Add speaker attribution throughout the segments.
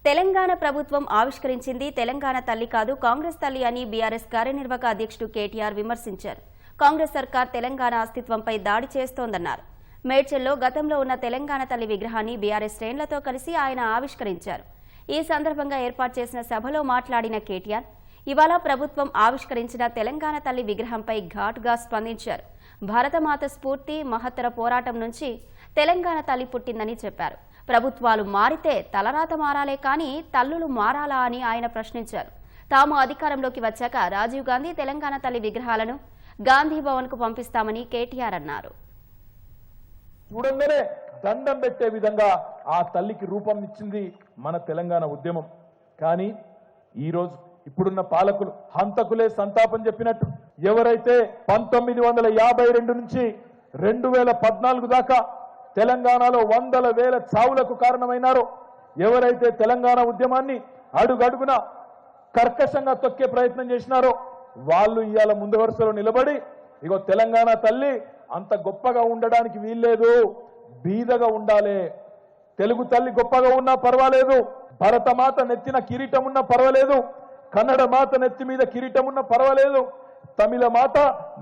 Speaker 1: తెలంగాణ ప్రభుత్వం ఆవిష్కరించింది తెలంగాణ తల్లి కాదు కాంగ్రెస్ తల్లి అని బీఆర్ఎస్ కార్యనిర్వాహక అధ్యక్షుడు కేటీఆర్ విమర్శించారు. కాంగ్రెస్ సర్కార్ తెలంగాణ అస్తిత్వంపై దాడి చేస్తోందన్నారు. మేడ్చల్లో గతంలో ఉన్న తెలంగాణ తల్లి విగ్రహాన్ని బీఆర్ఎస్ శ్రేణులతో కలిసి ఆయన ఆవిష్కరించారు. ఈ సందర్భంగా ఏర్పాటు చేసిన సభలో మాట్లాడిన కేటీఆర్ ఇవాళ ప్రభుత్వం ఆవిష్కరించిన తెలంగాణ తల్లి విగ్రహంపై ఘాటుగా స్పందించారు. భారతమాత స్ఫూర్తి మహత్తర పోరాటం నుంచి తెలంగాణ తల్లి పుట్టిందని చెప్పారు. ప్రభుత్వాలు మారితే తలరాత మారాలే కానీ తల్లులు మారాలా అని ఆయన ప్రశ్నించారు. తాము అధికారంలోకి వచ్చాక రాజీవ్ గాంధీ తెలంగాణ తల్లి విగ్రహాలను గాంధీ భవన్ కు పంపిస్తామని కేటీఆర్ అన్నారు.
Speaker 2: చూడంగానే దండం పెట్టే విధంగా ఆ తల్లికి రూపం ఇచ్చింది మన తెలంగాణ ఉద్యమం. కానీ ఈరోజు ఇప్పుడున్న పాలకులు హంతకులే సంతాపం చెప్పినట్టు ఎవరైతే 1952 నుంచి 2014 దాకా తెలంగాణలో వందల వేల చావులకు కారణమైనారో, ఎవరైతే తెలంగాణ ఉద్యమాన్ని అడుగడుగున కర్కశంగా తొక్కే ప్రయత్నం చేసినారో వాళ్ళు ఇవాళ ముందు వరుసలో నిలబడి ఇగో తెలంగాణ తల్లి అంత గొప్పగా ఉండడానికి వీల్లేదు, బీదగా ఉండాలి, తెలుగు తల్లి గొప్పగా ఉన్నా పర్వాలేదు, భరతమాత నెత్తిన కిరీటం ఉన్నా పర్వాలేదు, కన్నడ మాత నెత్తి మీద కిరీటం ఉన్నా పర్వాలేదు, తమిళ మాత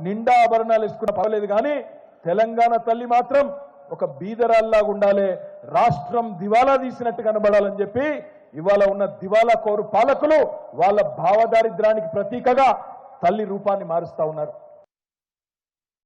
Speaker 2: నిండా ఆభరణాలు వేసుకున్న పర్వాలేదు, కానీ తెలంగాణ తల్లి మాత్రం ఒక బీదరాల్లాగా ఉండాలి, రాష్ట్రం దివాలా తీసినట్టు కనబడాలని చెప్పి ఇవాళ ఉన్న దివాలా కోరు పాలకులు వాళ్ళ భావదారిద్రానికి ప్రతీకగా తల్లి రూపాన్ని మారుస్తా ఉన్నారు.